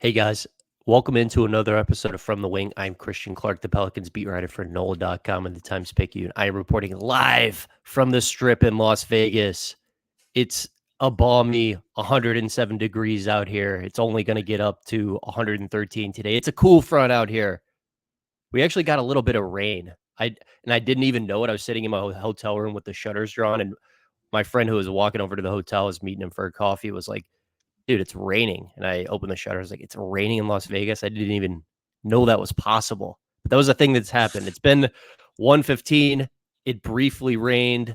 Hey guys, welcome into another episode of From the Wing. I'm Christian Clark, the Pelicans beat writer for NOLA.com and the Times-Picayune. I am reporting live from the Strip in Las Vegas. It's a balmy 107 degrees out here. It's only going to get up to 113 today. It's a cool front out here. We actually got a little bit of rain. I didn't even know it. I was sitting in my hotel room with the shutters drawn, and my friend who was walking over to the hotel, was meeting him for a coffee, was like, dude, it's raining. And I opened the shutters, like, it's raining in Las Vegas. I didn't even know that was possible. But that was a thing that's happened. It's been 1:15. It briefly rained.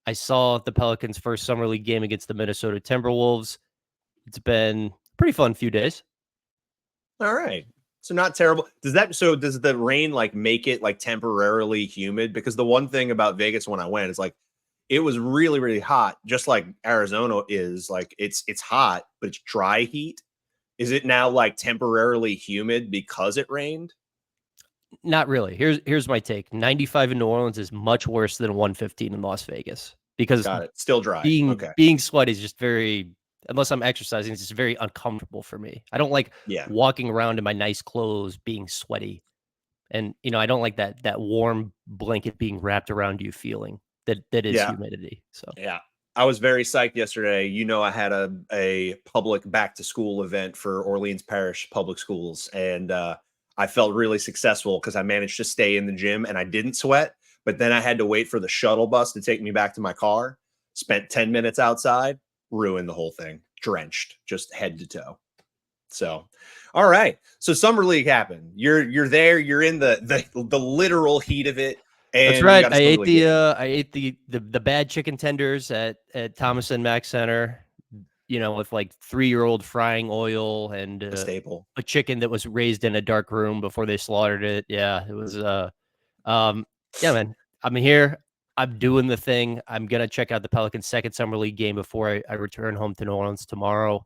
I saw the Pelicans' first summer league game against the Minnesota Timberwolves. It's been a pretty fun few days. All right. So not terrible. Does the rain like make it like temporarily humid? Because the one thing about Vegas when I went is like it was really, really hot, just like Arizona is. Like it's hot, but it's dry heat. Is it now like temporarily humid because it rained? Not really. Here's my take. 95 in New Orleans is much worse than 115 in Las Vegas because Got it. Still dry. being Okay. being sweaty is just very, unless I'm exercising, it's just very uncomfortable for me. I don't like Yeah. walking around in my nice clothes being sweaty. And I don't like that warm blanket being wrapped around you feeling that is Yeah. humidity. So Yeah. I was very psyched yesterday. You know, I had a public back to school event for Orleans Parish Public Schools, and I felt really successful because I managed to stay in the gym and I didn't sweat. But then I had to wait for the shuttle bus to take me back to my car. Spent 10 minutes outside, ruined the whole thing, drenched, just head to toe. So, all right. So summer league happened. You're there. You're in the literal heat of it, that's and you right. got a summer league game. I ate the bad chicken tenders at Thomas and Mack Center, with like 3-year-old frying oil and A staple. a chicken that was raised in a dark room before they slaughtered it. Yeah, it was yeah, man. I'm here. I'm doing the thing. I'm gonna check out the Pelicans' second summer league game before I return home to New Orleans tomorrow.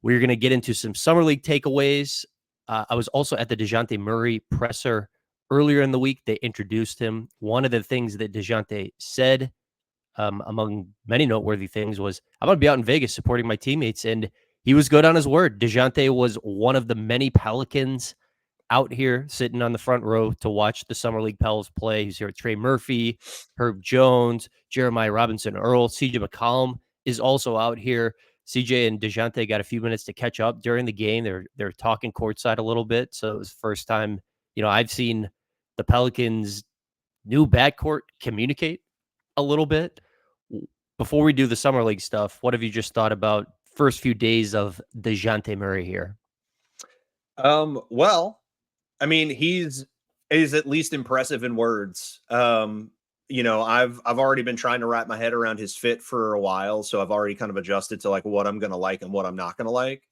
We're going to get into some summer league takeaways. I was also at the Dejounte Murray presser earlier in the week. They introduced him. One of the things that Dejounte said, among many noteworthy things, was, I'm going to be out in Vegas supporting my teammates. And he was good on his word. Dejounte was one of the many Pelicans out here sitting on the front row to watch the Summer League Pels play. He's here with Trey Murphy, Herb Jones, Jeremiah Robinson Earl, CJ McCollum is also out here. CJ and Dejounte got a few minutes to catch up during the game. They're talking courtside a little bit. So it was the first time, I've seen the Pelicans' new backcourt communicate a little bit. Before we do the Summer League stuff, what have you just thought about first few days of Dejounte Murray here? Well, I mean, he's at least impressive in words. I've already been trying to wrap my head around his fit for a while, so I've already kind of adjusted to like what I'm gonna like and what I'm not gonna like.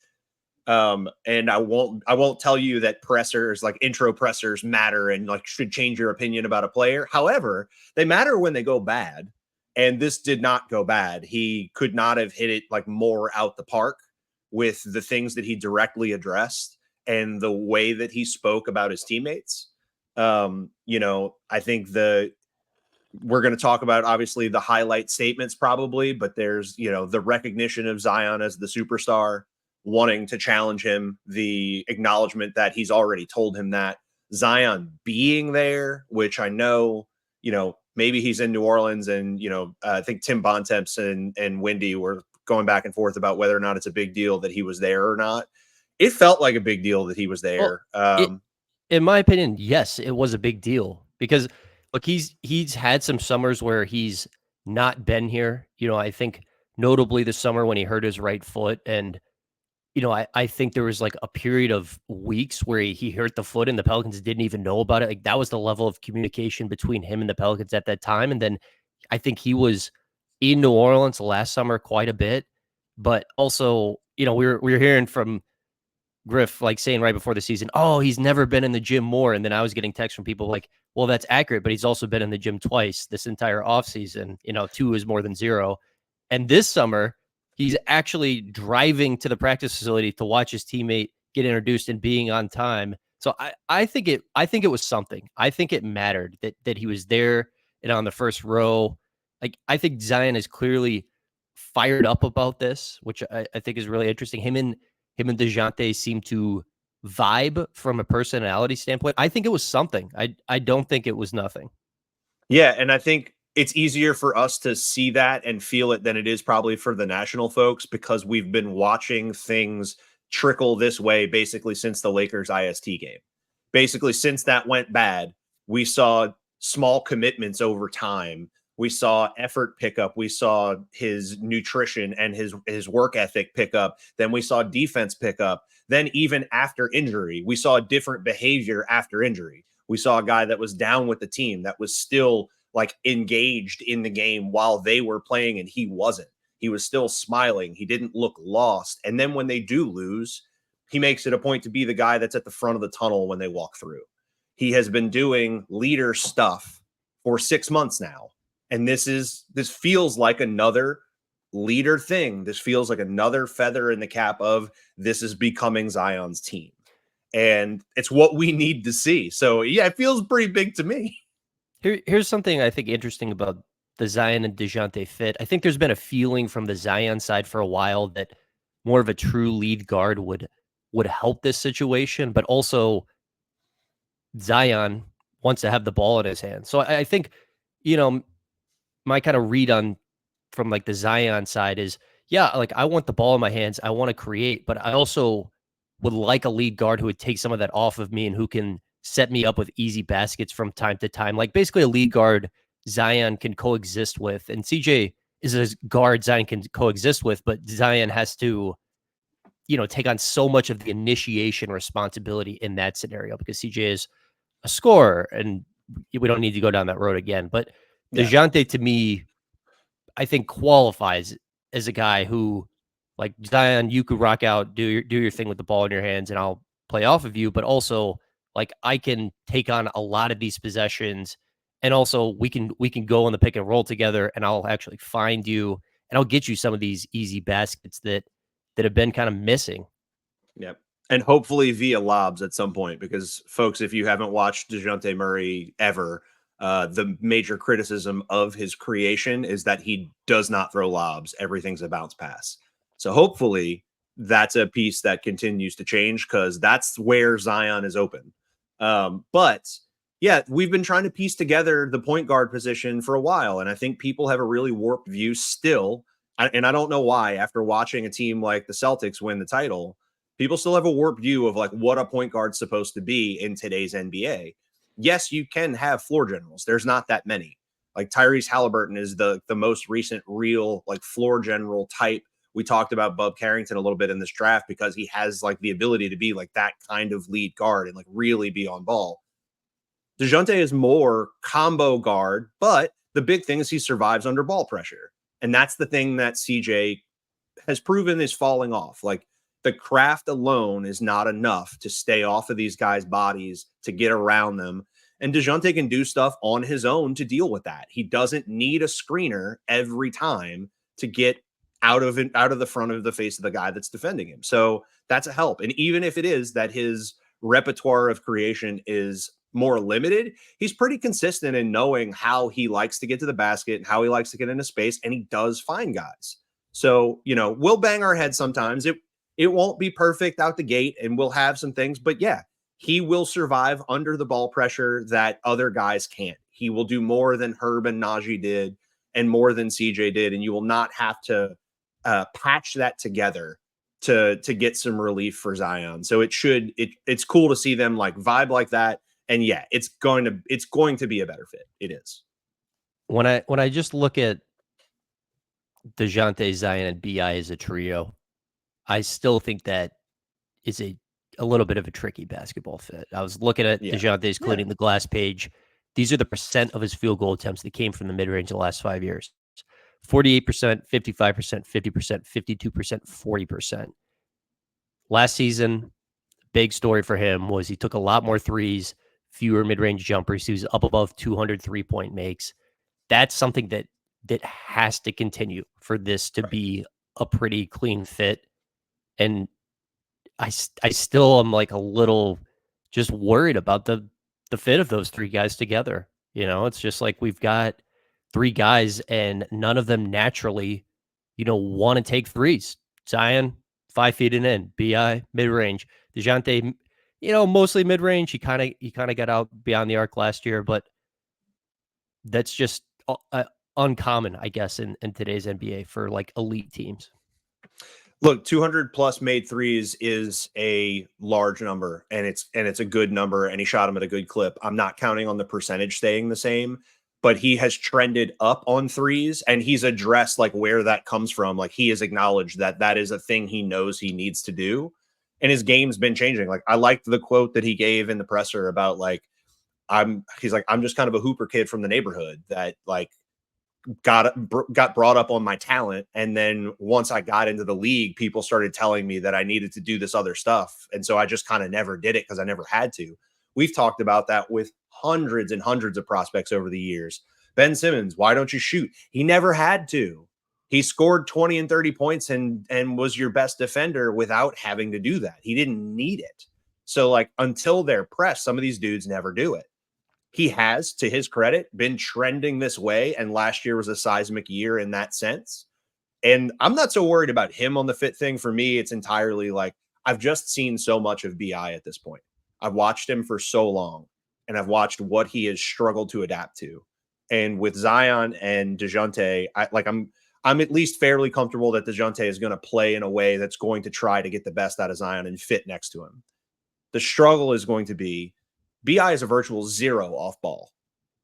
And I won't tell you that pressers, like intro pressers, matter and like should change your opinion about a player. However, they matter when they go bad. And this did not go bad. He could not have hit it like more out the park with the things that he directly addressed and the way that he spoke about his teammates. I think we're going to talk about obviously the highlight statements probably, but there's, the recognition of Zion as the superstar, wanting to challenge him, the acknowledgement that he's already told him that, Zion being there, which I know, maybe he's in New Orleans and, I think Tim Bontemps and Wendy were going back and forth about whether or not it's a big deal that he was there or not. It felt like a big deal that he was there. In my opinion, yes, it was a big deal because look, he's had some summers where he's not been here. I think notably the summer when he hurt his right foot. And, I think there was like a period of weeks where he hurt the foot and the Pelicans didn't even know about it. Like that was the level of communication between him and the Pelicans at that time. And then I think he was in New Orleans last summer quite a bit. But also, we were hearing from Griff, like saying right before the season, oh, he's never been in the gym more. And then I was getting texts from people like, well, that's accurate, but he's also been in the gym twice this entire offseason. 2 is more than 0. And this summer, he's actually driving to the practice facility to watch his teammate get introduced and being on time. So I think it was something. I think it mattered that he was there and on the first row. Like I think Zion is clearly fired up about this, which I think is really interesting. Him and him and Dejounte seem to vibe from a personality standpoint. I think it was something. I don't think it was nothing. Yeah, and I think it's easier for us to see that and feel it than it is probably for the national folks because we've been watching things trickle this way basically since the Lakers IST game. Basically, since that went bad, we saw small commitments over time. We saw effort pickup. We saw his nutrition and his work ethic pick up. Then we saw defense pick up. Then even after injury, we saw different behavior after injury. We saw a guy that was down with the team that was still like engaged in the game while they were playing and he wasn't. He was still smiling. He didn't look lost. And then when they do lose, he makes it a point to be the guy that's at the front of the tunnel when they walk through. He has been doing leader stuff for 6 months now. And this feels like another leader thing. This feels like another feather in the cap of this is becoming Zion's team. And it's what we need to see. So yeah, it feels pretty big to me. Here's something I think interesting about the Zion and Dejounte fit. I think there's been a feeling from the Zion side for a while that more of a true lead guard would help this situation, but also Zion wants to have the ball in his hands. So I think, you know, my kind of read on from like the Zion side is, yeah, like I want the ball in my hands. I want to create, but I also would like a lead guard who would take some of that off of me and who can set me up with easy baskets from time to time. Like basically a lead guard Zion can coexist with. And CJ is a guard Zion can coexist with, but Zion has to, take on so much of the initiation responsibility in that scenario because CJ is a scorer and we don't need to go down that road again. But Yeah. Dejounte to me, I think qualifies as a guy who, like Zion, you could rock out, do your thing with the ball in your hands, and I'll play off of you. But also, like I can take on a lot of these possessions, and also we can go on the pick and roll together, and I'll actually find you, and I'll get you some of these easy baskets that have been kind of missing. Yep. And hopefully via lobs at some point, because folks, if you haven't watched Dejounte Murray ever, the major criticism of his creation is that he does not throw lobs. Everything's a bounce pass. So hopefully that's a piece that continues to change because that's where Zion is open. But yeah, we've been trying to piece together the point guard position for a while. And I think people have a really warped view still. And I don't know why, after watching a team like the Celtics win the title, people still have a warped view of like what a point guard's supposed to be in today's NBA. Yes, you can have floor generals. There's not that many. Like Tyrese Halliburton is the most recent real like floor general type. We talked about Bub Carrington a little bit in this draft because he has like the ability to be like that kind of lead guard and like really be on ball. Dejounte is more combo guard, but the big thing is he survives under ball pressure. And that's the thing that CJ has proven is falling off. Like the craft alone is not enough to stay off of these guys' bodies, to get around them. And Dejounte can do stuff on his own to deal with that. He doesn't need a screener every time to get out of the front of the face of the guy that's defending him. So that's a help. And even if it is that his repertoire of creation is more limited, he's pretty consistent in knowing how he likes to get to the basket and how he likes to get into space, and he does find guys. So, we'll bang our head sometimes. It won't be perfect out the gate, and we'll have some things, but yeah, he will survive under the ball pressure that other guys can't. He will do more than Herb and Najee did and more than CJ did, and you will not have to patch that together to get some relief for Zion. So it's cool to see them like vibe like that. And yeah, it's going to be a better fit. It is. When I just look at Dejounte, Zion, and BI as a trio, I still think that is a little bit of a tricky basketball fit. I was looking at Dejounte's cleaning the glass page. These are the percent of his field goal attempts that came from the mid-range the last 5 years. 48%, 55%, 50%, 52%, 40%. Last season, big story for him was he took a lot more threes, fewer mid-range jumpers. He was up above 200 three-point makes. That's something that has to continue for this to be a pretty clean fit. And I still am like a little just worried about the fit of those three guys together. It's just like we've got three guys and none of them naturally, want to take threes. Zion 5 feet and in. Bi mid range. Dejounte, mostly mid range. He kind of got out beyond the arc last year, but that's just uncommon, I guess, in today's NBA for like elite teams. Look, 200 plus made threes is a large number, and it's a good number, and he shot him at a good clip. I'm not counting on the percentage staying the same, but he has trended up on threes, and he's addressed like where that comes from. Like he has acknowledged that that is a thing he knows he needs to do, and his game's been changing. Like I liked the quote that he gave in the presser about like he's like, I'm just kind of a hooper kid from the neighborhood that like got brought up on my talent, and then once I got into the league, people started telling me that I needed to do this other stuff, and so I just kind of never did it because I never had to. We've talked about that with hundreds and hundreds of prospects over the years. Ben Simmons, why don't you shoot? He never had to. He scored 20 and 30 points and was your best defender without having to do that. He didn't need it. So like until they're pressed, some of these dudes never do it. He has, to his credit, been trending this way, and last year was a seismic year in that sense. And I'm not so worried about him on the fit thing. For me, it's entirely like I've just seen so much of BI at this point. I've watched him for so long, and I've watched what he has struggled to adapt to. And with Zion and Dejounte, I'm at least fairly comfortable that Dejounte is going to play in a way that's going to try to get the best out of Zion and fit next to him. The struggle is going to be BI is a virtual zero off ball.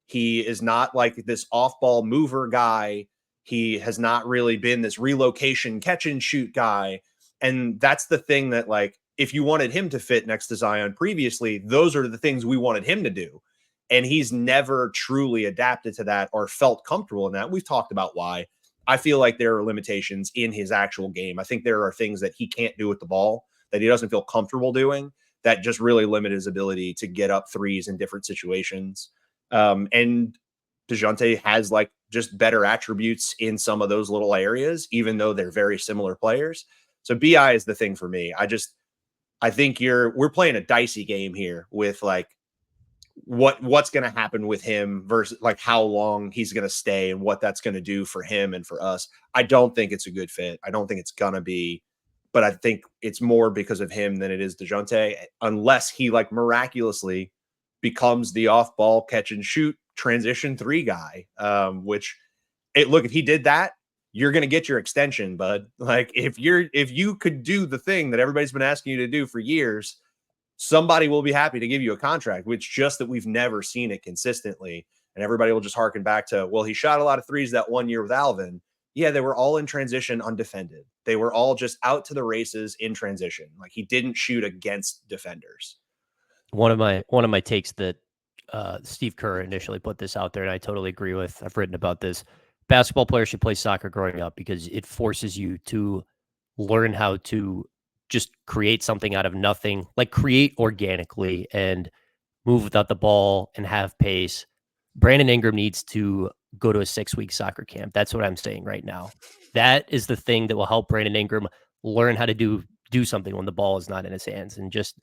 He is not like this off ball mover guy. He has not really been this relocation catch and shoot guy. And that's the thing that, like, if you wanted him to fit next to Zion previously, those are the things we wanted him to do. And he's never truly adapted to that or felt comfortable in that. We've talked about why. I feel like there are limitations in his actual game. I think there are things that he can't do with the ball that he doesn't feel comfortable doing that just really limit his ability to get up threes in different situations. And Dejounte has like just better attributes in some of those little areas, even though they're very similar players. So BI is the thing for me. I think we're playing a dicey game here with like what's going to happen with him versus like how long he's going to stay and what that's going to do for him and for us. I don't think it's a good fit. I don't think it's going to be, but I think it's more because of him than it is Dejounte, unless he like miraculously becomes the off ball catch and shoot transition three guy. If he did that, you're going to get your extension, bud. Like if you could do the thing that everybody's been asking you to do for years, somebody will be happy to give you a contract, which just that we've never seen it consistently. And everybody will just harken back to, well, he shot a lot of threes that 1 year with Alvin. Yeah, they were all in transition undefended. They were all just out to the races in transition. Like he didn't shoot against defenders. One of my takes that Steve Kerr initially put this out there, and I totally agree with. I've written about this. Basketball players should play soccer growing up because it forces you to learn how to just create something out of nothing, like create organically and move without the ball and have pace. Brandon Ingram needs to go to a 6-week soccer camp. That's what I'm saying right now. That is the thing that will help Brandon Ingram learn how to do something when the ball is not in his hands and just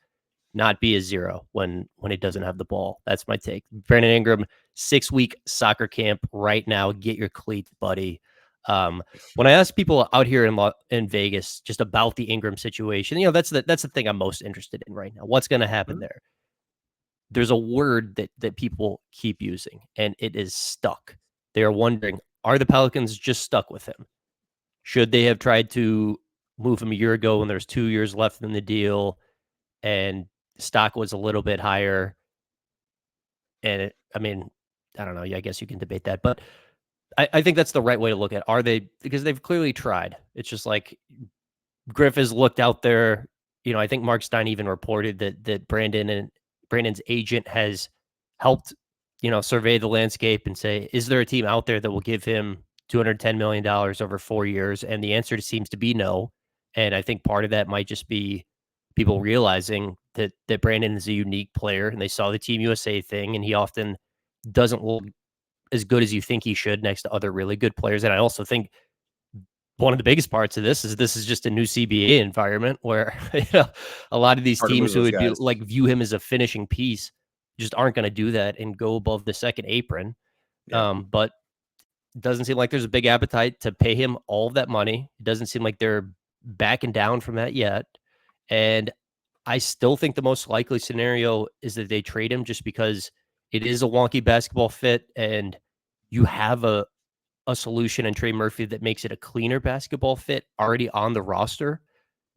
not be a zero when he doesn't have the ball. That's my take. Brandon Ingram, 6-week soccer camp right now. Get your cleats, buddy. When I ask people out here in Vegas just about the Ingram situation, that's the thing I'm most interested in right now. What's going to happen there? There's a word that people keep using, and it is stuck. They are wondering, are the Pelicans just stuck with him? Should they have tried to move him a year ago when there's 2 years left in the deal and stock was a little bit higher? And I don't know. I guess you can debate that, but I think that's the right way to look at it. Are they, because they've clearly tried. It's just like Griff has looked out there. I think Mark Stein even reported that Brandon's agent has helped, survey the landscape and say, is there a team out there that will give him $210 million over 4 years? And the answer seems to be no. And I think part of that might just be people realizing that Brandon is a unique player, and they saw the Team USA thing, and he often doesn't look as good as you think he should next to other really good players. And I also think one of the biggest parts of this is just a new CBA environment where a lot of these teams who would be like view him as a finishing piece just aren't going to do that and go above the second apron. Yeah. But it doesn't seem like there's a big appetite to pay him all of that money. It doesn't seem like they're backing down from that yet. And I still think the most likely scenario is that they trade him just because it is a wonky basketball fit and you have a solution in Trey Murphy that makes it a cleaner basketball fit already on the roster.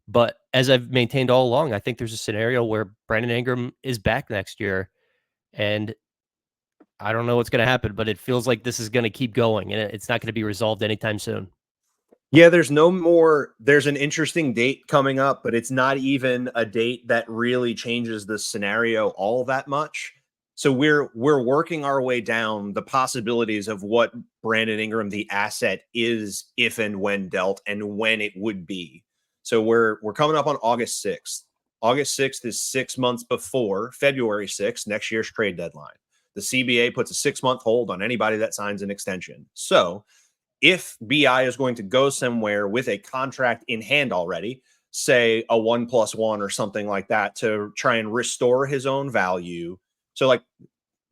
But as I've maintained all along, I think there's a scenario where Brandon Ingram is back next year. And I don't know what's going to happen, but it feels like this is going to keep going and it's not going to be resolved anytime soon. Yeah, there's no more. There's an interesting date coming up, but it's not even a date that really changes the scenario all that much. So we're working our way down the possibilities of what Brandon Ingram, the asset, is if and when dealt and when it would be. So we're coming up on August 6th. August 6th is 6 months before February 6th, next year's trade deadline. The CBA puts a 6-month hold on anybody that signs an extension. So if BI is going to go somewhere with a contract in hand already, say a 1+1 or something like that, to try and restore his own value. So, like,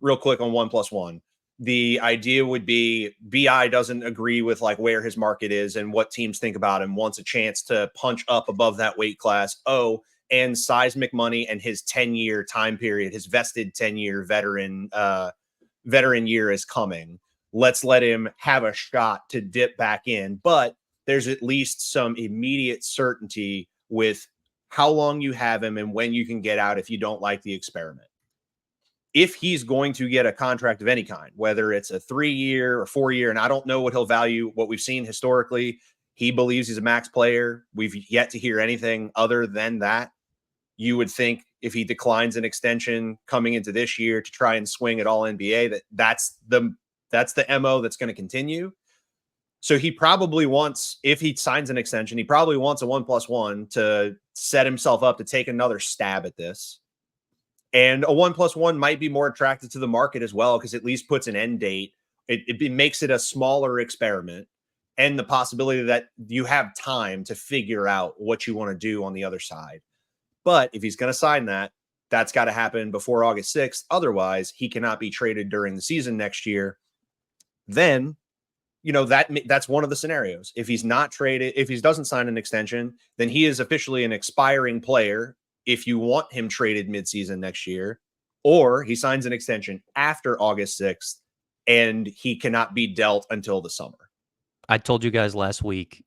real quick on 1+1, the idea would be BI doesn't agree with like where his market is and what teams think about him, wants a chance to punch up above that weight class. Oh, and seismic money and his 10-year time period, his vested 10-year veteran year is coming. Let's let him have a shot to dip back in. But there's at least some immediate certainty with how long you have him and when you can get out if you don't like the experiment. If he's going to get a contract of any kind, whether it's a 3-year or 4-year, and I don't know what he'll value, what we've seen historically, he believes he's a max player. We've yet to hear anything other than that. You would think if he declines an extension coming into this year to try and swing at all NBA, that's the MO that's going to continue. So he probably wants, if he signs an extension, he probably wants a 1+1 to set himself up to take another stab at this. And a 1+1 might be more attractive to the market as well, because at least puts an end date. It makes it a smaller experiment and the possibility that you have time to figure out what you want to do on the other side. But if he's going to sign that, that's got to happen before August 6th. Otherwise, he cannot be traded during the season next year. Then, that's one of the scenarios. If he's not traded, if he doesn't sign an extension, then he is officially an expiring player if you want him traded midseason next year, or he signs an extension after August 6th and he cannot be dealt until the summer. I told you guys last week,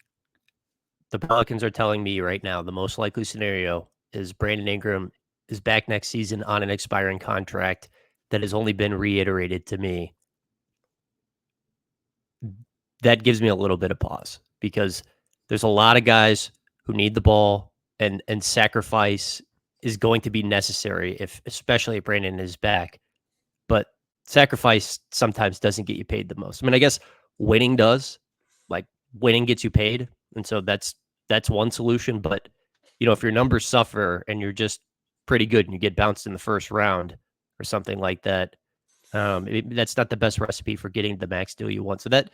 the Pelicans are telling me right now the most likely scenario is Brandon Ingram is back next season on an expiring contract that has only been reiterated to me. That gives me a little bit of pause because there's a lot of guys who need the ball and sacrifice is going to be necessary especially if Brandon is back. But sacrifice sometimes doesn't get you paid the most. I mean, I guess winning does. Like winning gets you paid. And so that's one solution. But, if your numbers suffer and you're just pretty good and you get bounced in the first round or something like that, that's not the best recipe for getting the max deal you want. So that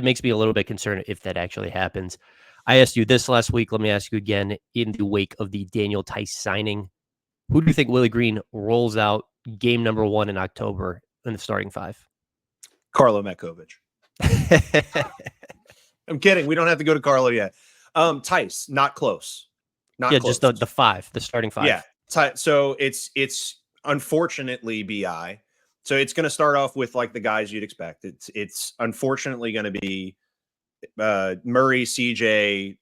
makes me a little bit concerned if that actually happens. I asked you this last week. Let me ask you again in the wake of the Daniel Tice signing. Who do you think Willie Green rolls out game number 1 in October in the starting 5? Carlo Metkovic. I'm kidding. We don't have to go to Carlo yet. Tice, not close. Not close. Just the 5, the starting 5. Yeah. So it's unfortunately BI. So it's going to start off with like the guys you'd expect. It's unfortunately going to be Murray, CJ,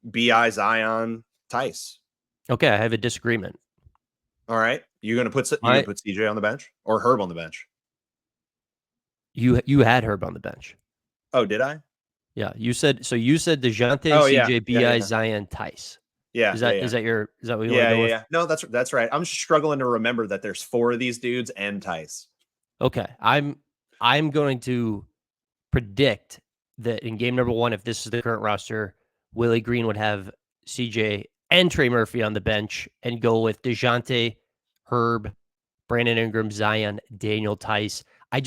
BI, Zion, Tice. Okay, I have a disagreement. All right, you gonna put CJ on the bench or Herb on the bench? You had Herb on the bench. Oh, did I? Yeah, you said Dejounte, CJ, BI, Zion, Tice. Yeah. Is that what you want to go with? Yeah. No, that's right. I'm just struggling to remember that there's 4 of these dudes and Tice. Okay, I'm going to predict that in game number 1, if this is the current roster, Willie Green would have CJ and Trey Murphy on the bench and go with Dejounte, Herb, Brandon Ingram, Zion, Daniel Tice. I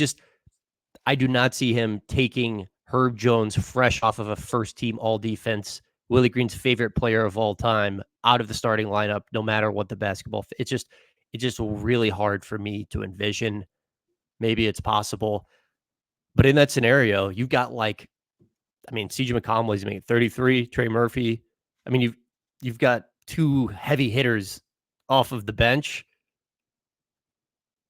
do not see him taking Herb Jones fresh off of a first-team all-defense, Willie Green's favorite player of all time, out of the starting lineup, no matter what the basketball. It's just really hard for me to envision. Maybe it's possible. But in that scenario, you've got like, I mean, CJ McCollum is making 33, Trey Murphy. I mean, you've got two heavy hitters off of the bench.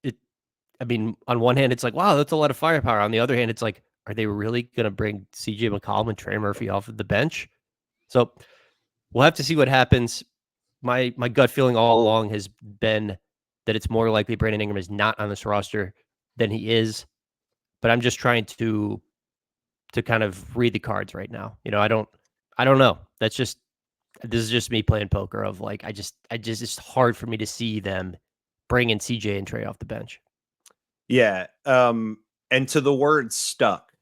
I mean, on one hand, it's like, wow, that's a lot of firepower. On the other hand, it's like, are they really going to bring CJ McCollum and Trey Murphy off of the bench? So we'll have to see what happens. My gut feeling all along has been that it's more likely Brandon Ingram is not on this roster than he is. But I'm just trying to kind of read the cards right now. I don't know. This is just me playing poker of like, it's hard for me to see them bringing CJ and Trey off the bench. Yeah. And to the word stuck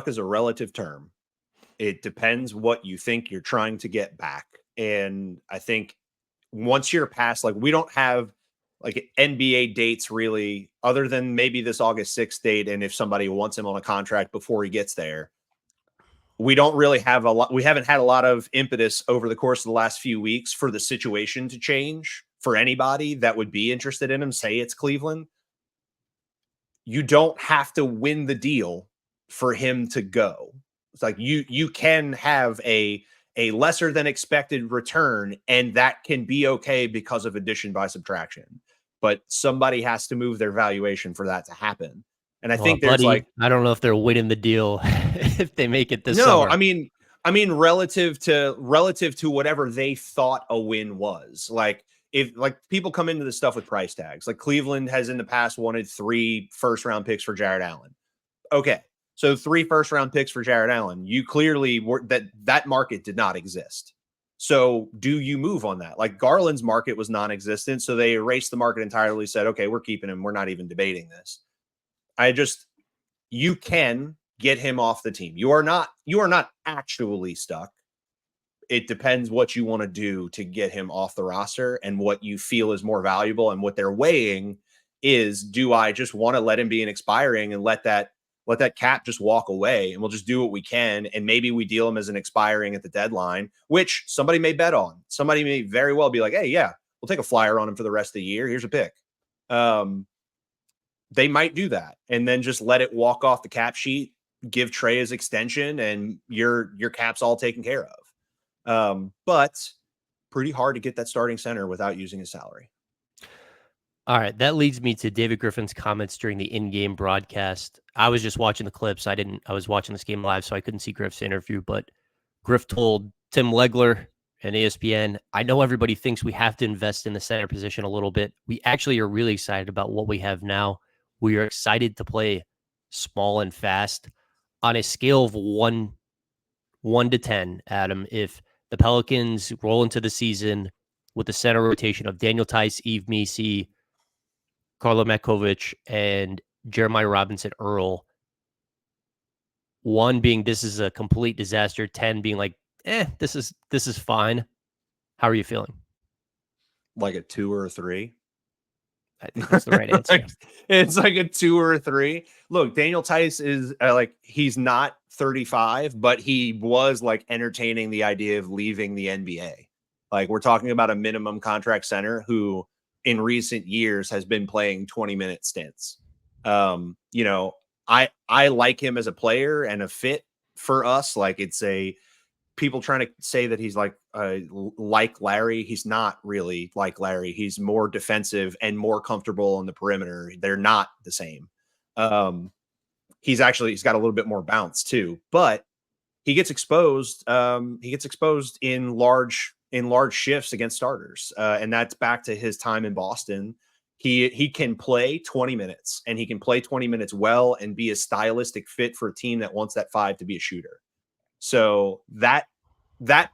is a relative term. It depends what you think you're trying to get back. And I think once you're past, like, we don't have like NBA dates really, other than maybe this August 6th date. And if somebody wants him on a contract before he gets there, we don't really have a lot. We haven't had a lot of impetus over the course of the last few weeks for the situation to change for anybody that would be interested in him. Say it's Cleveland. You don't have to win the deal for him to go. It's like you can have a lesser than expected return, and that can be okay because of addition by subtraction. But somebody has to move their valuation for that to happen. And I think there's buddy, I don't know if they're winning the deal if they make it this summer. I mean, relative to whatever they thought a win was. Like, if like people come into this stuff with price tags, like Cleveland has in the past wanted 3 first-round picks for Jared Allen. Okay, so 3 first-round picks for Jared Allen. You clearly were that market did not exist. So do you move on that? Like, Garland's market was non-existent, so they erased the market entirely. Said, okay, we're keeping him. We're not even debating this. You can get him off the team. You are not actually stuck. It depends what you want to do to get him off the roster and what you feel is more valuable. And what they're weighing is, do I just want to let him be an expiring and let that cap just walk away, and we'll just do what we can. And maybe we deal him as an expiring at the deadline, which somebody may bet on. Somebody may very well be like, hey, yeah, we'll take a flyer on him for the rest of the year. Here's a pick. They might do that and then just let it walk off the cap sheet, give Trey his extension, and your cap's all taken care of. But pretty hard to get that starting center without using his salary. All right, that leads me to David Griffin's comments during the in-game broadcast. I was just watching the clips. I was watching this game live, so I couldn't see Griff's interview, but Griff told Tim Legler and ESPN, I know everybody thinks we have to invest in the center position a little bit. We actually are really excited about what we have now. We are excited to play small and fast. On a scale of 1 to 10, Adam, if the Pelicans roll into the season with the center rotation of Daniel Tice, Yves Missi, Carlo Matkovic, and Jeremiah Robinson Earl, 1 being this is a complete disaster, 10 being like, this is fine. How are you feeling? Like a 2 or a 3? I think that's the right answer. It's like a 2 or a 3. Look, Daniel Tice is he's not 35, but he was like entertaining the idea of leaving the NBA. Like, we're talking about a minimum contract center who in recent years has been playing 20-minute stints. I like him as a player and a fit for us. Like, it's people trying to say that he's like Larry. He's not really like Larry. He's more defensive and more comfortable on the perimeter. They're not the same. He's got a little bit more bounce too, but he gets exposed. He gets exposed in large shifts against starters. And that's back to his time in Boston. He can play 20 minutes, and he can play 20 minutes well and be a stylistic fit for a team that wants that 5 to be a shooter. So that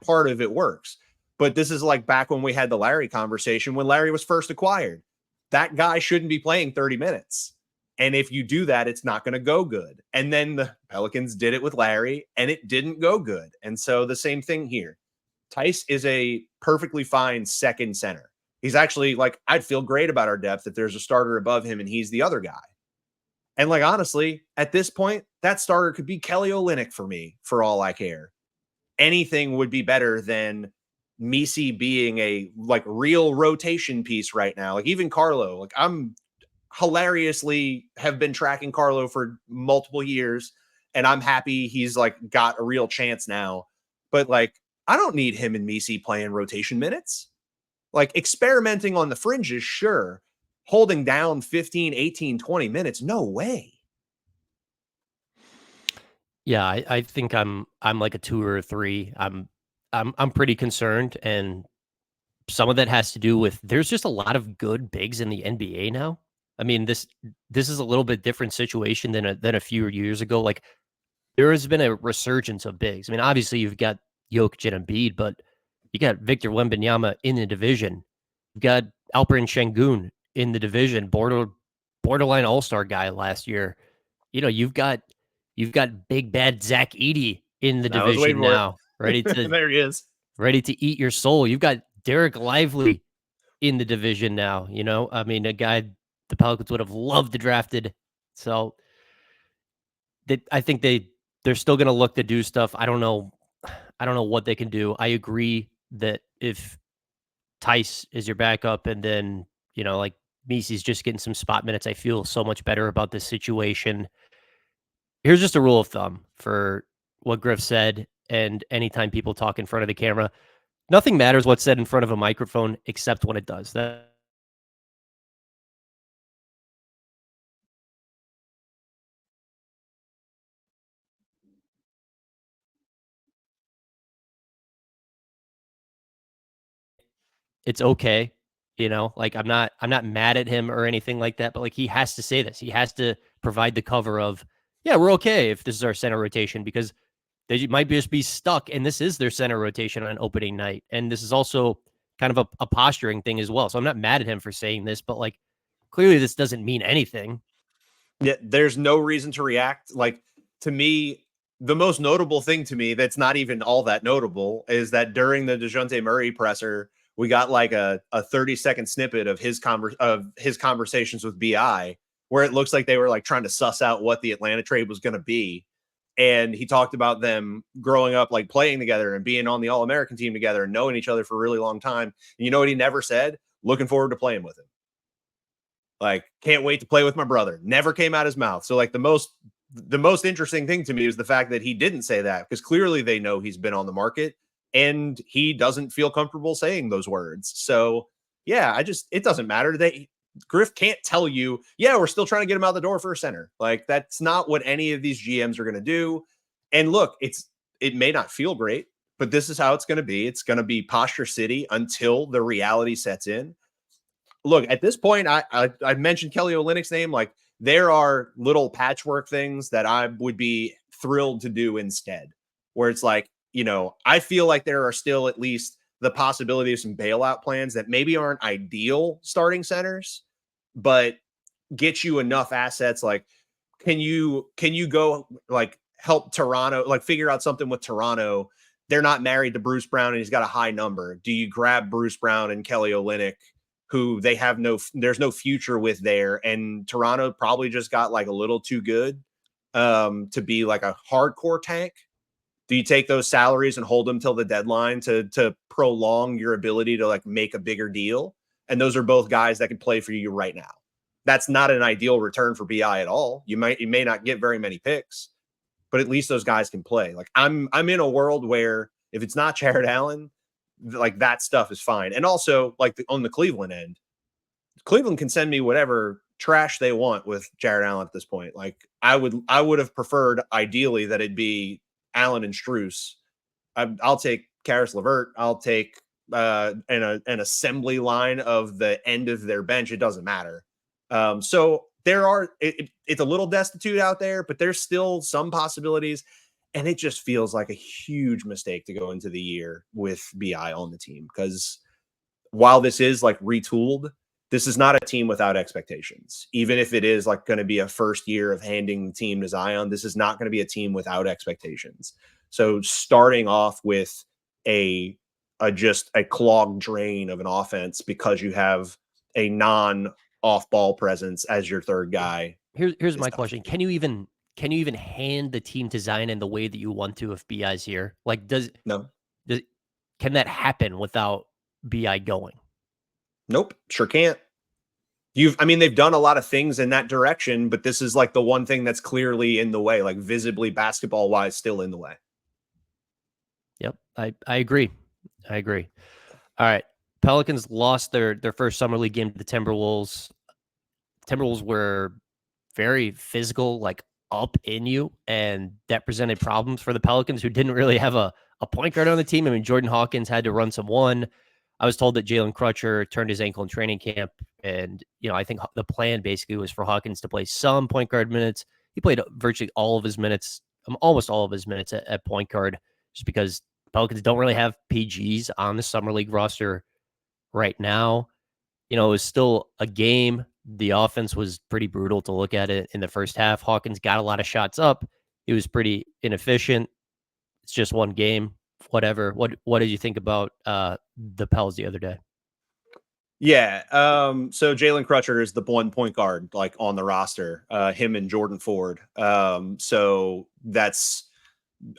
part of it works. But this is like back when we had the Larry conversation when Larry was first acquired. That guy shouldn't be playing 30 minutes. And if you do that, it's not going to go good. And then the Pelicans did it with Larry, and it didn't go good. And so the same thing here. Tice is a perfectly fine second center. He's actually like, I'd feel great about our depth if there's a starter above him and he's the other guy. And like, honestly, at this point, that starter could be Kelly Olynyk for me, for all I care. Anything would be better than Missi being a like real rotation piece right now. Like, even Carlo, like I'm hilariously have been tracking Carlo for multiple years, and I'm happy he's like got a real chance now. But like, I don't need him and Misi playing rotation minutes. Like experimenting on the fringes, sure. Holding down 15, 18, 20 minutes, no way. Yeah, I think I'm like a 2 or a 3. I'm pretty concerned, and some of that has to do with there's just a lot of good bigs in the NBA now. I mean, this is a little bit different situation than a few years ago. Like there has been a resurgence of bigs. I mean, obviously you've got Jokic and Embiid, but you got Victor Wembanyama in the division. You've got Alperen Şengün in the division, borderline all-star guy last year. You know, you've got big bad Zach Edey in the I was waiting division for now, ready it. to There he is. ready to eat your soul. You've got Derek Lively in the division now. You know, I mean, a guy the Pelicans would have loved to drafted. So I think they're still going to look to do stuff. I don't know. I don't know what they can do. I agree that if Tice is your backup and then, like Misi's just getting some spot minutes, I feel so much better about this situation. Here's just a rule of thumb for what Griff said. And anytime people talk in front of the camera, nothing matters what's said in front of a microphone except when it does. It's okay. Like I'm not mad at him or anything like that, but like he has to say this. He has to provide the cover of, yeah, we're okay if this is our center rotation because they might just be stuck and this is their center rotation on opening night. And this is also kind of a posturing thing as well. So I'm not mad at him for saying this, but like clearly this doesn't mean anything. Yeah, there's no reason to react. Like to me, the most notable thing to me that's not even all that notable is that during the Dejounte Murray presser, we got like a 30-second snippet of his conversations with BI, where it looks like they were like trying to suss out what the Atlanta trade was going to be. And he talked about them growing up, like playing together and being on the All-American team together and knowing each other for a really long time. And you know what he never said? Looking forward to playing with him. Like, can't wait to play with my brother. Never came out his mouth. So like the most interesting thing to me is the fact that he didn't say that because clearly they know he's been on the market and he doesn't feel comfortable saying those words. So yeah, it doesn't matter. Griff can't tell you, yeah, we're still trying to get him out the door for a center. Like that's not what any of these GMs are going to do. And look, it may not feel great, but this is how it's going to be. It's going to be posture city until the reality sets in. Look, at this point, I mentioned Kelly Olynyk's name. Like there are little patchwork things that I would be thrilled to do instead, where it's like, I feel like there are still at least the possibility of some bailout plans that maybe aren't ideal starting centers, but get you enough assets. Like, can you go like help Toronto, like figure out something with Toronto? They're not married to Bruce Brown and he's got a high number. Do you grab Bruce Brown and Kelly Olynyk, who there's no future with there? And Toronto probably just got like a little too good to be like a hardcore tank. Do you take those salaries and hold them till the deadline to prolong your ability to like make a bigger deal? And those are both guys that can play for you right now. That's not an ideal return for BI at all. You may not get very many picks, but at least those guys can play. Like I'm in a world where if it's not Jared Allen, like that stuff is fine. And also like on the Cleveland end, Cleveland can send me whatever trash they want with Jared Allen at this point. Like I would have preferred ideally that it'd be Allen and Strus. I'll take Karis LeVert. I'll take an assembly line of the end of their bench. It doesn't matter. So it's a little destitute out there, but there's still some possibilities. And it just feels like a huge mistake to go into the year with BI on the team because while this is like retooled, this is not a team without expectations. Even if it is like going to be a first year of handing the team to Zion, this is not going to be a team without expectations. So starting off with just a clogged drain of an offense because you have a non off ball presence as your third guy. Here's my question. Can you even hand the team to Zion in the way that you want to if BI's here? Like No. Can that happen without BI going? Nope. Sure can't. I mean, they've done a lot of things in that direction, but this is like the one thing that's clearly in the way, like visibly basketball wise, still in the way. Yep. I agree. I agree. All right. Pelicans lost their first summer league game to the Timberwolves. Timberwolves were very physical, like up in you, and that presented problems for the Pelicans, who didn't really have a point guard on the team. I mean, Jordan Hawkins had to run some one. I was told that Jalen Crutcher turned his ankle in training camp, and I think the plan basically was for Hawkins to play some point guard minutes. He played virtually all of his minutes, almost all of his minutes at point guard, just because Pelicans don't really have PGs on the summer league roster right now. It was still a game. The offense was pretty brutal to look at it in the first half. Hawkins got a lot of shots up. He was pretty inefficient. It's just one game. Whatever. What did you think about the Pels the other day? Yeah. So Jalen Crutcher is the one point guard like on the roster, him and Jordan Ford. So that's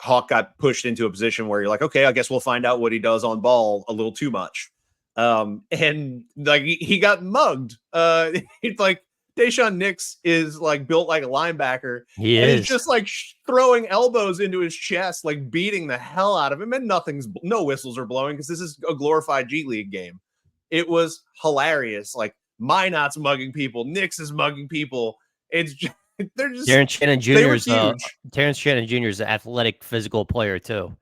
Hawk got pushed into a position where you're like, okay, I guess we'll find out what he does on ball a little too much. And like he got mugged. It's like Deshaun Nix is like built like a linebacker, He and he's is. just like throwing elbows into his chest, like beating the hell out of him, and no whistles are blowing because this is a glorified G League game. It was hilarious. Like Minot's mugging people, Nix is mugging people. It's just, they're just Terrence Shannon they were Jr. is huge. Terrence Shannon Jr. is an athletic, physical player too.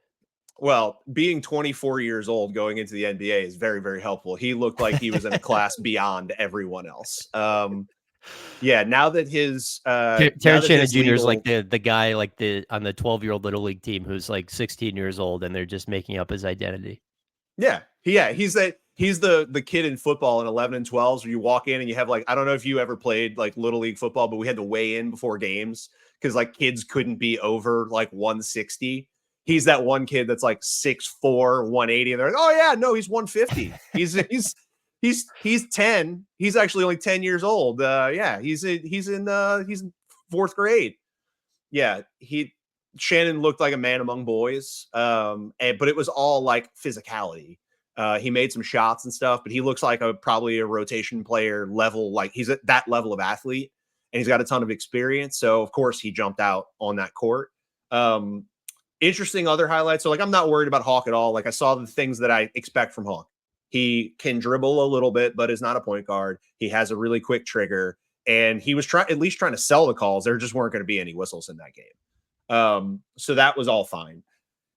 Well, being 24 years old going into the NBA is very, very helpful. He looked like he was in a class beyond everyone else. Yeah, now that his Terrence Shannon Jr. is like the guy like on the 12-year-old little league team who's like 16 years old, and they're just making up his identity. Yeah, he's the kid in football in 11 and 12s where you walk in and you have like, I don't know if you ever played like little league football, but we had to weigh in before games because like kids couldn't be over like 160. He's that one kid that's like 6'4", 180, and they're like, oh yeah, no, he's 150. He's 10. He's actually only 10 years old. Yeah, he's in fourth grade. Yeah, Shannon looked like a man among boys. But it was all like physicality. He made some shots and stuff, but he looks like probably a rotation player level. Like he's at that level of athlete, and he's got a ton of experience. So of course he jumped out on that court. Interesting other highlights. So like I'm not worried about Hawk at all. Like I saw the things that I expect from Hawk. He can dribble a little bit, but is not a point guard. He has a really quick trigger, and he was at least trying to sell the calls. There just weren't going to be any whistles in that game. So that was all fine.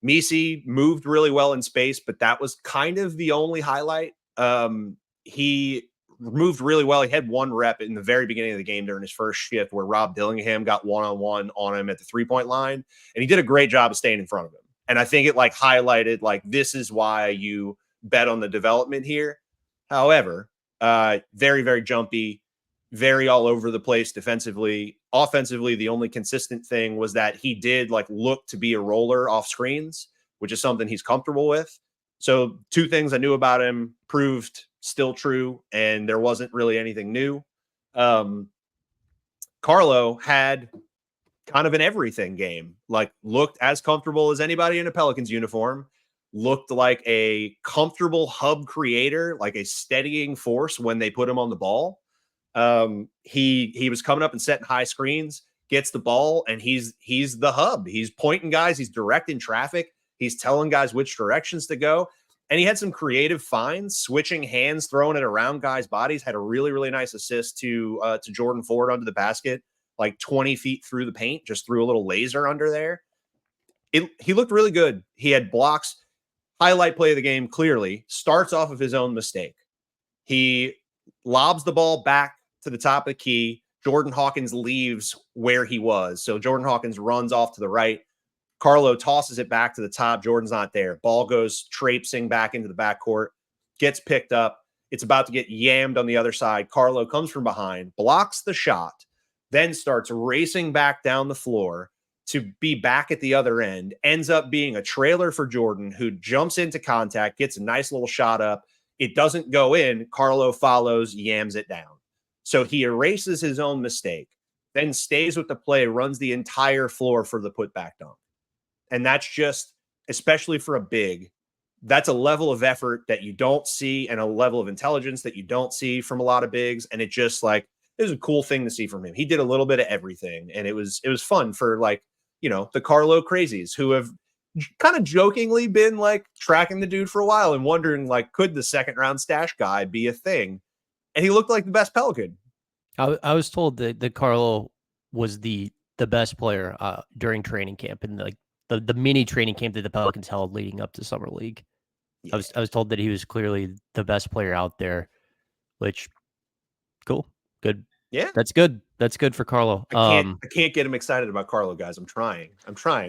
Misi moved really well in space, but that was kind of the only highlight. He moved really well. He had one rep in the very beginning of the game during his first shift where Rob Dillingham got one-on-one on him at the three-point line, and he did a great job of staying in front of him. And I think it like highlighted like this is why you bet on the development here. However, very, very jumpy, very all over the place defensively. Offensively, the only consistent thing was that he did like look to be a roller off screens, which is something he's comfortable with. So two things I knew about him proved still true, and there wasn't really anything new. Carlo had kind of an everything game, like looked as comfortable as anybody in a Pelicans uniform, looked like a comfortable hub creator, like a steadying force when they put him on the ball. He was coming up and setting high screens, gets the ball, and he's the hub. He's pointing guys, he's directing traffic, he's telling guys which directions to go. And he had some creative finds, switching hands, throwing it around guys' bodies. Had a really, really nice assist to Jordan Ford under the basket, like 20 feet through the paint, just threw a little laser under there. He looked really good. He had blocks. Highlight play of the game clearly starts off of his own mistake. He lobs the ball back to the top of the key. Jordan Hawkins leaves where he was. So Jordan Hawkins runs off to the right. Carlo tosses it back to the top. Jordan's not there. Ball goes traipsing back into the backcourt, gets picked up. It's about to get yammed on the other side. Carlo comes from behind, blocks the shot, then starts racing back down the floor to be back at the other end, ends up being a trailer for Jordan, who jumps into contact, gets a nice little shot up. It doesn't go in. Carlo follows, yams it down. So he erases his own mistake, then stays with the play, runs the entire floor for the putback dunk. And that's just, especially for a big, that's a level of effort that you don't see and a level of intelligence that you don't see from a lot of bigs. And it just like, it was a cool thing to see from him. He did a little bit of everything, and it was fun for like, you know, the Carlo crazies who have kind of jokingly been like tracking the dude for a while and wondering like, could the second round stash guy be a thing? And he looked like the best Pelican. I was told that Carlo was the best player during training camp and like the mini training camp that the Pelicans held leading up to summer league. Yeah. I was told that he was clearly the best player out there, which cool, good. Yeah. That's good. That's good for Carlo. I can't get him excited about Carlo, guys. I'm trying.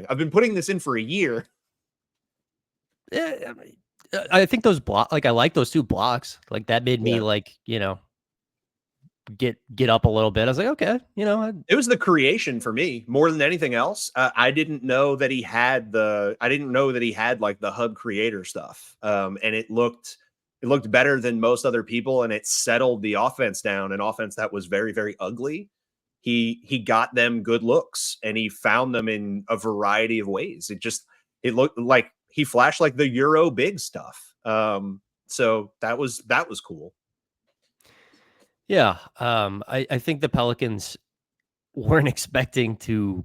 I've been putting this in for a year. Yeah, I think those I like those 2 blocks. Like that made me like, you know, get up a little bit. I was like, okay, you know, it was the creation for me more than anything else. I didn't know that he had like the hub creator stuff. And it looked better than most other people, and it settled the offense down, an offense that was very, very ugly. He got them good looks, and he found them in a variety of ways. It looked like he flashed like the Euro big stuff. So that was cool. Yeah. I think the Pelicans weren't expecting to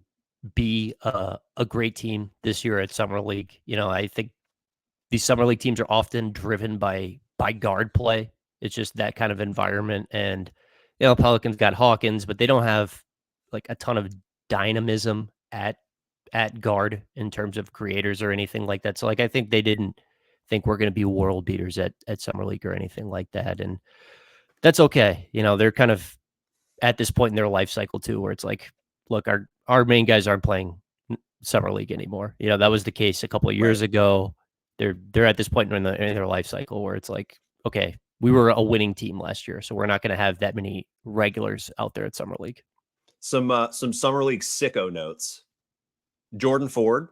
be a great team this year at Summer League. You know, I think these Summer League teams are often driven by guard play. It's just that kind of environment. And, you know, Pelicans got Hawkins, but they don't have like a ton of dynamism at guard in terms of creators or anything like that. So like I think they didn't think we're going to be world beaters at Summer League or anything like that. And that's okay. You know, they're kind of at this point in their life cycle too, where it's like, look, our main guys aren't playing Summer League anymore. You know, that was the case a couple of years ago. They're at this point in their life cycle where it's like, okay, we were a winning team last year, so we're not going to have that many regulars out there at Summer League. Some Summer League sicko notes. Jordan Ford,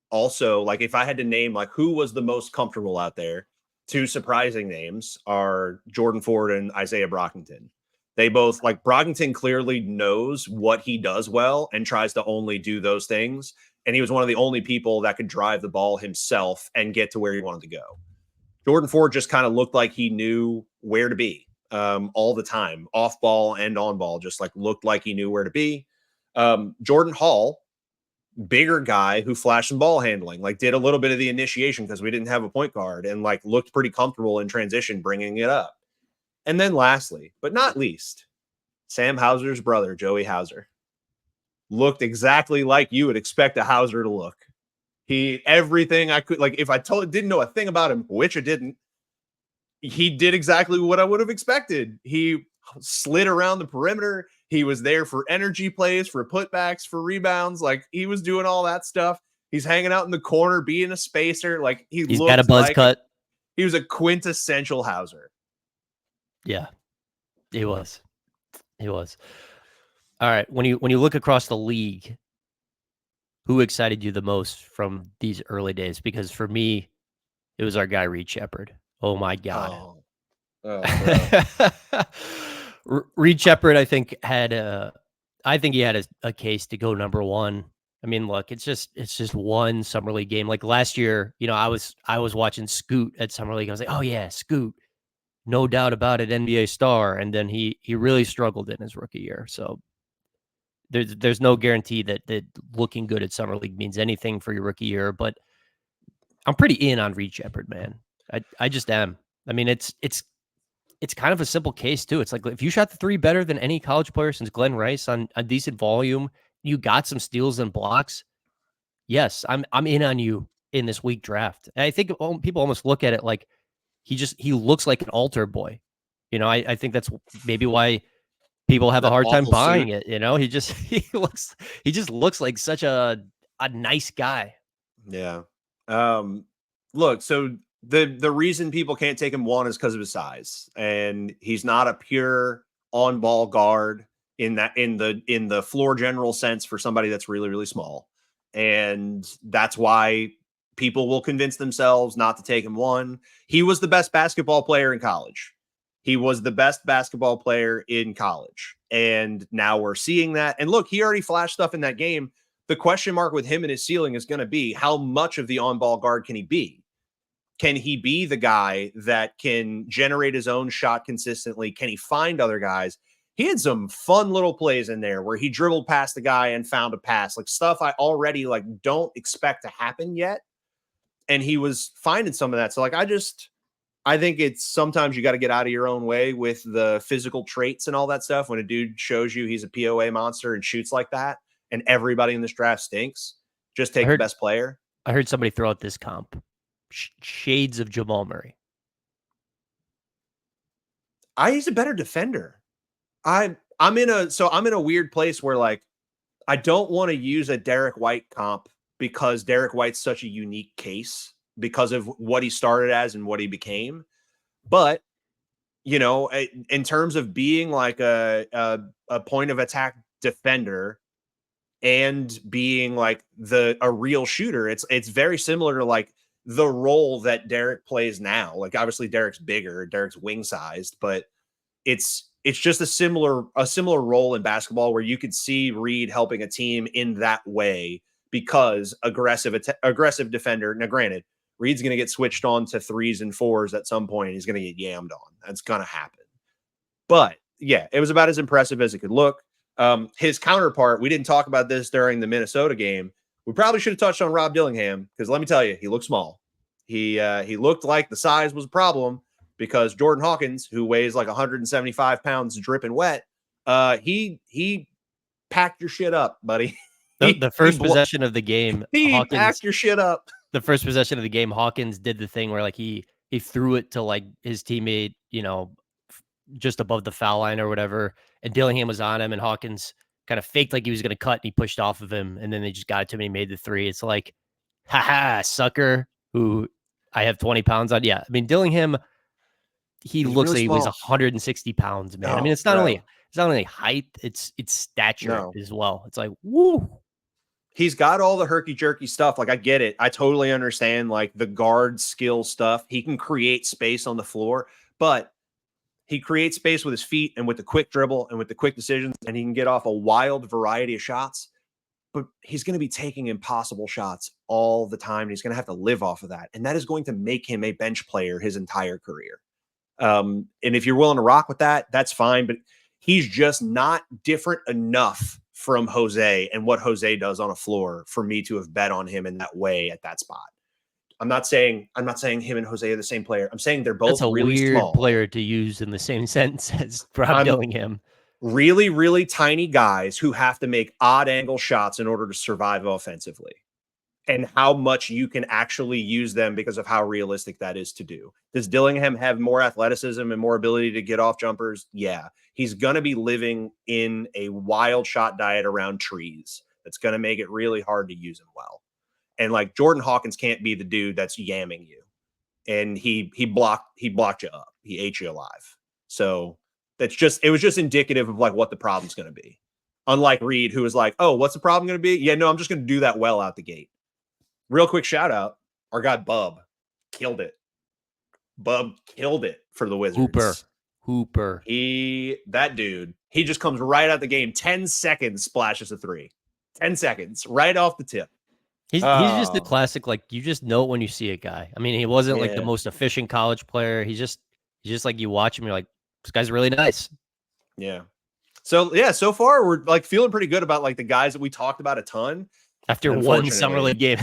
also, like if I had to name like who was the most comfortable out there, 2 surprising names are Jordan Ford and Isaiah Brockington. They both, like, Brockington clearly knows what he does well and tries to only do those things. And he was one of the only people that could drive the ball himself and get to where he wanted to go. Jordan Ford just kind of looked like he knew where to be all the time, off ball and on ball, just like looked like he knew where to be. Jordan Hall, bigger guy who flashed some ball handling, like did a little bit of the initiation because we didn't have a point guard, and like looked pretty comfortable in transition, bringing it up. And then lastly, but not least, Sam Hauser's brother, Joey Hauser, looked exactly like you would expect a Hauser to look. Everything I could, like if I didn't know a thing about him, which I didn't, he did exactly what I would have expected. He slid around the perimeter. He was there for energy plays, for putbacks, for rebounds. Like he was doing all that stuff. He's hanging out in the corner, being a spacer. Like he's got a buzz cut. He was a quintessential Hauser. Yeah, he was. He was. All right. When you look across the league, who excited you the most from these early days? Because for me, it was our guy Reed Sheppard. Oh my God. Reed Sheppard, I think he had a case to go number 1. I mean, look, it's just one Summer League game. Like last year, you know, I was watching Scoot at Summer League. I was like, oh yeah, Scoot, no doubt about it, NBA star. And then he really struggled in his rookie year. So there's no guarantee that looking good at Summer League means anything for your rookie year. But I'm pretty in on Reed Sheppard, man. I just am. I mean, it's kind of a simple case too. It's like if you shot the 3 better than any college player since Glenn Rice on a decent volume, you got some steals and blocks. Yes, I'm in on you in this week draft. And I think people almost look at it like he looks like an altar boy. You know, I think that's maybe why people have a hard time buying it. You know, he just looks like such a nice guy. Yeah. Look, so the reason people can't take him 1 is because of his size, and he's not a pure on ball guard in the floor general sense for somebody that's really, really small. And that's why people will convince themselves not to take him 1. He was the best basketball player in college. And now we're seeing that. And look, he already flashed stuff in that game. The question mark with him and his ceiling is going to be how much of the on-ball guard can he be? can he be the guy that can generate his own shot consistently? Can he find other guys? He had some fun little plays in there where he dribbled past the guy and found a pass, like stuff I already like don't expect to happen yet. And he was finding some of that. So like, I think it's sometimes you got to get out of your own way with the physical traits and all that stuff. When a dude shows you he's a POA monster and shoots like that, and everybody in this draft stinks, just take the best player. I heard somebody throw out this comp. Shades of Jamal Murray. He's a better defender. I'm in a weird place where like I don't want to use a Derek White comp because Derek White's such a unique case because of what he started as and what he became. But you know, in terms of being like a point of attack defender and being like a real shooter, it's very similar to like the role that Derek plays now. Like obviously Derek's bigger, Derek's wing sized, but it's just a similar role in basketball where you could see Reed helping a team in that way because aggressive defender. Now, granted, Reed's going to get switched on to 3s and 4s at some point. He's going to get yammed on. That's going to happen. But yeah, it was about as impressive as it could look. His counterpart, we didn't talk about this during the Minnesota game. We probably should have touched on Rob Dillingham because let me tell you, he looked small. He looked like the size was a problem because Jordan Hawkins, who weighs like 175 pounds dripping wet, he packed your shit up, buddy. The first possession of the game, Hawkins packed your shit up. The first possession of the game, Hawkins did the thing where like he threw it to like his teammate, you know, just above the foul line or whatever, and Dillingham was on him, and Hawkins kind of faked like he was going to cut, and he pushed off of him, and then they just got it to him, and he made the three. It's like, haha, sucker, who I have 20 pounds on. Yeah, I mean, Dillingham, he looks really like he weighs 160 pounds, man. I mean, it's not only height, it's stature as well. It's like, woo. He's got all the herky-jerky stuff. Like, I get it. I totally understand, like, the guard skill stuff. He can create space on the floor, but he creates space with his feet and with the quick dribble and with the quick decisions, and he can get off a wild variety of shots. But he's going to be taking impossible shots all the time, and he's going to have to live off of that. And that is going to make him a bench player his entire career. And if you're willing to rock with that, that's fine. But he's just not different enough from Jose and what Jose does on a floor for me to have bet on him in that way at that spot. I'm not saying him and Jose are the same player. I'm saying they're both really weird small. Player to use in the same sentence as Rob Dillingham. Really, really tiny guys who have to make odd angle shots in order to survive offensively. And how much you can actually use them because of how realistic that is to do. Does Dillingham have more athleticism and more ability to get off jumpers? Yeah. He's going to be living in a wild shot diet around trees. That's going to make it really hard to use him well. And like Jordan Hawkins can't be the dude that's yamming you. And he blocked you up. He ate you alive. So it was just indicative of like what the problem's going to be. Unlike Reed, who was like, oh, what's the problem going to be? Yeah, no, I'm just going to do that well out the gate. Real quick shout out. Our guy Bub killed it. Bub killed it for the Wizards. Hooper. That dude, he just comes right out the game. 10 seconds, splashes a 3. 10 seconds, right off the tip. He's just the classic, like, you just know when you see a guy. I mean, he wasn't like the most efficient college player. He's just like, you watch him, you're like, this guy's really nice. Yeah. So far we're like feeling pretty good about like the guys that we talked about a ton. After one summer league game.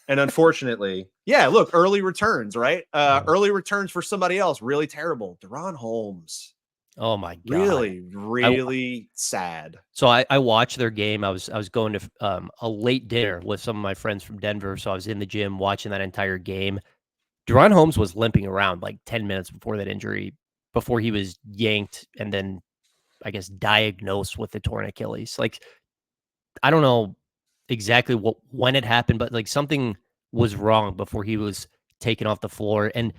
And unfortunately, yeah, look, early returns, right? Early returns for somebody else, really terrible. Deron Holmes. Oh my God. Really, really sad. So I watched their game. I was going to a late dinner with some of my friends from Denver. So I was in the gym watching that entire game. Deron Holmes was limping around like 10 minutes before that injury, before he was yanked and then, I guess, diagnosed with the torn Achilles. Like, I don't know exactly when it happened, but like something was wrong before he was taken off the floor. And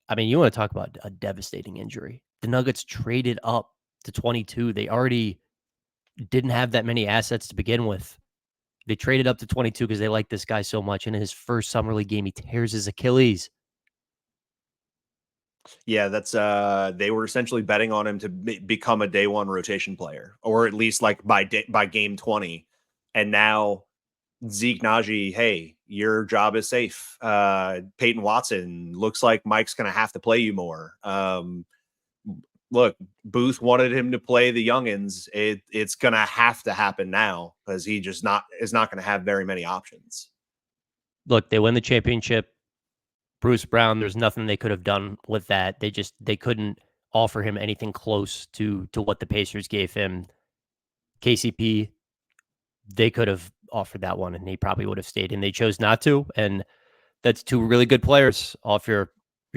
I mean, you want to talk about a devastating injury. The Nuggets traded up to 22. They already didn't have that many assets to begin with. They traded up to 22 because they like this guy so much. And in his first summer league game, he tears his Achilles. Yeah, that's they were essentially betting on him to become a day one rotation player, or at least like by game 20. And now Zeke, Najee, hey, your job is safe. Peyton Watson, looks like Mike's going to have to play you more. Look, Booth wanted him to play the youngins. It's going to have to happen now because he just is not going to have very many options. Look, they win the championship. Bruce Brown, there's nothing they could have done with that. They couldn't offer him anything close to what the Pacers gave him. KCP, they could have offered that one, and he probably would have stayed, and they chose not to. And that's two really good players off your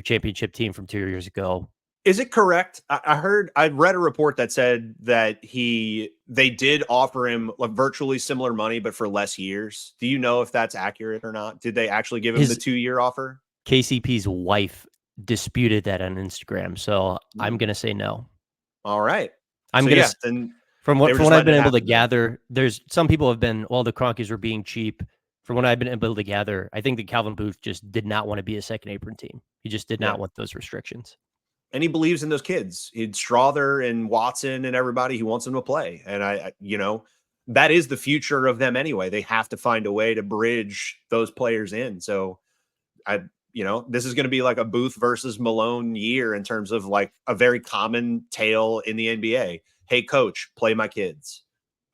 championship team from 2 years ago. Is it correct? I read a report that said that they did offer him like virtually similar money, but for less years. Do you know if that's accurate or not? Did they actually give him the 2-year offer? KCP's wife disputed that on Instagram, so I'm gonna say no. All right. Then from what I've been able to gather, there's some people have been, well, the Cronkies were being cheap. From what I've been able to gather, I think that Calvin Booth just did not want to be a second apron team. He just did not want those restrictions. And he believes in those kids. He'd Strother and Watson and everybody. He wants them to play. And that is the future of them anyway. They have to find a way to bridge those players in. So this is going to be like a Booth versus Malone year in terms of like a very common tale in the NBA. Hey, coach, play my kids.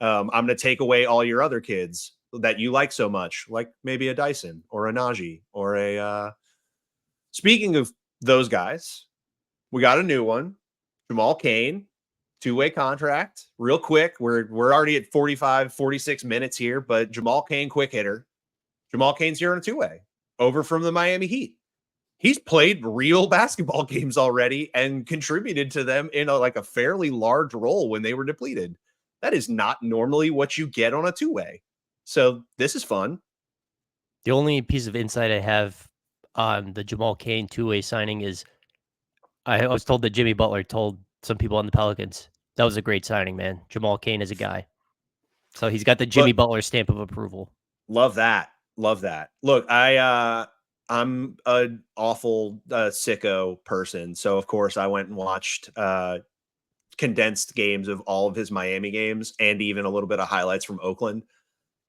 I'm going to take away all your other kids that you like so much, like maybe a Dyson or a Najee or speaking of those guys, we got a new one, Jamal Cain, 2-way contract. Real quick, we're already at 45, 46 minutes here, but Jamal Cain, quick hitter. Jamal Cain's here on a 2-way over from the Miami Heat. He's played real basketball games already and contributed to them in a fairly large role when they were depleted. That is not normally what you get on a 2-way. So this is fun. The only piece of insight I have on the Jamal Cain 2-way signing is I was told that Jimmy Butler told some people on the Pelicans, that was a great signing, man. Jamal Cain is a guy. So he's got the Jimmy Butler stamp of approval. Love that. Love that. Look, I'm an awful sicko person. So, of course, I went and watched condensed games of all of his Miami games and even a little bit of highlights from Oakland.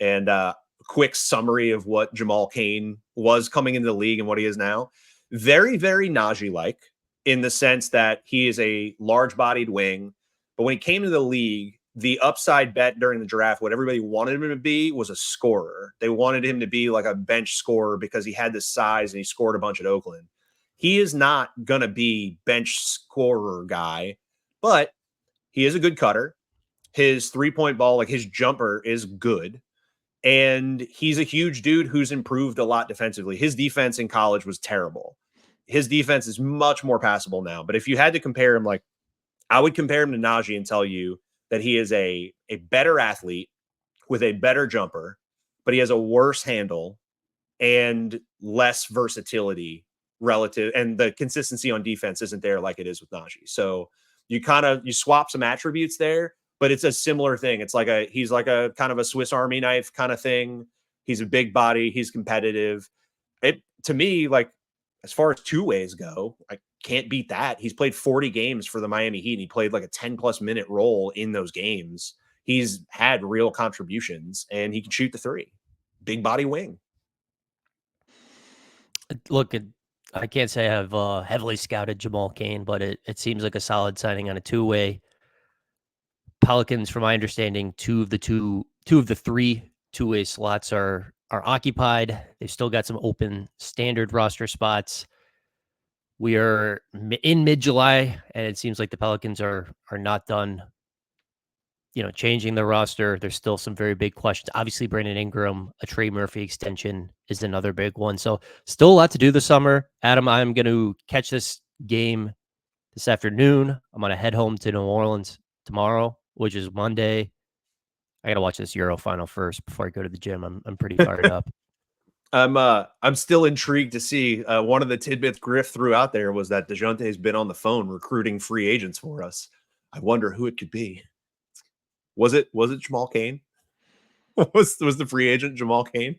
And a quick summary of what Jamal Cain was coming into the league and what he is now. Very, very Najee-like in the sense that he is a large-bodied wing. But when he came to the league, the upside bet during the draft, what everybody wanted him to be was a scorer. They wanted him to be like a bench scorer because he had this size and he scored a bunch at Oakland. He is not going to be bench scorer guy, but he is a good cutter. His 3-point ball, like his jumper is good. And he's a huge dude who's improved a lot defensively. His defense in college was terrible. His defense is much more passable now. But if you had to compare him, like I would compare him to Najee and tell you that he is a better athlete with a better jumper, but he has a worse handle and less versatility relative. And the consistency on defense isn't there like it is with Najee. So you swap some attributes there, but it's a similar thing. It's like he's like a kind of a Swiss Army knife kind of thing. He's a big body. He's competitive. To me, like as far as 2-ways go, I can't beat that. He's played 40 games for the Miami Heat and he played like a 10+ minute role in those games. He's had real contributions and he can shoot the 3. Big body wing. Look, I can't say I've heavily scouted Jamal Cain, but it seems like a solid signing on a 2-way. Pelicans, from my understanding, two of the 3 2-way slots are occupied. They've still got some open standard roster spots. We are in mid-July, and it seems like the Pelicans are not done, changing the roster. There's still some very big questions. Obviously, Brandon Ingram, a Trey Murphy extension is another big one. So still a lot to do this summer. Adam, I'm going to catch this game this afternoon. I'm going to head home to New Orleans tomorrow, which is Monday. I got to watch this Euro final first before I go to the gym. I'm pretty fired up. I'm still intrigued to see one of the tidbits Griff threw out there was that Dejounte has been on the phone recruiting free agents for us. I wonder who it could be. Was it Jamal Cain? was the free agent Jamal Cain?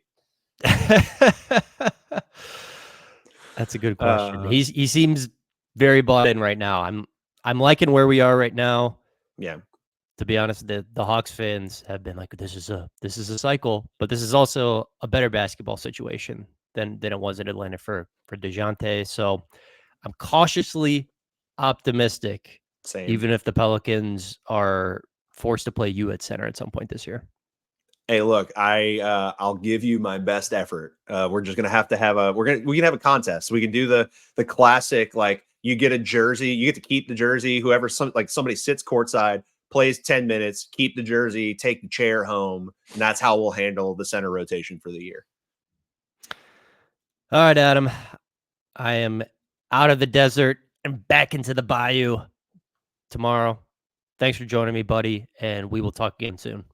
That's a good question. He seems very bought in right now. I'm liking where we are right now. Yeah. To be honest, the Hawks fans have been like, this is a cycle, but this is also a better basketball situation than it was in Atlanta for Dejounte. So I'm cautiously optimistic, Same. even if the Pelicans are forced to play you at center at some point this year. Hey, look, I'll give you my best effort. We're just gonna have to have a we can have a contest. We can do the classic, like, you get a jersey, you get to keep the jersey. Whoever somebody sits courtside, plays 10 minutes, keep the jersey, take the chair home, and that's how we'll handle the center rotation for the year. All right, Adam. I am out of the desert and back into the bayou tomorrow. Thanks for joining me, buddy, and we will talk again soon.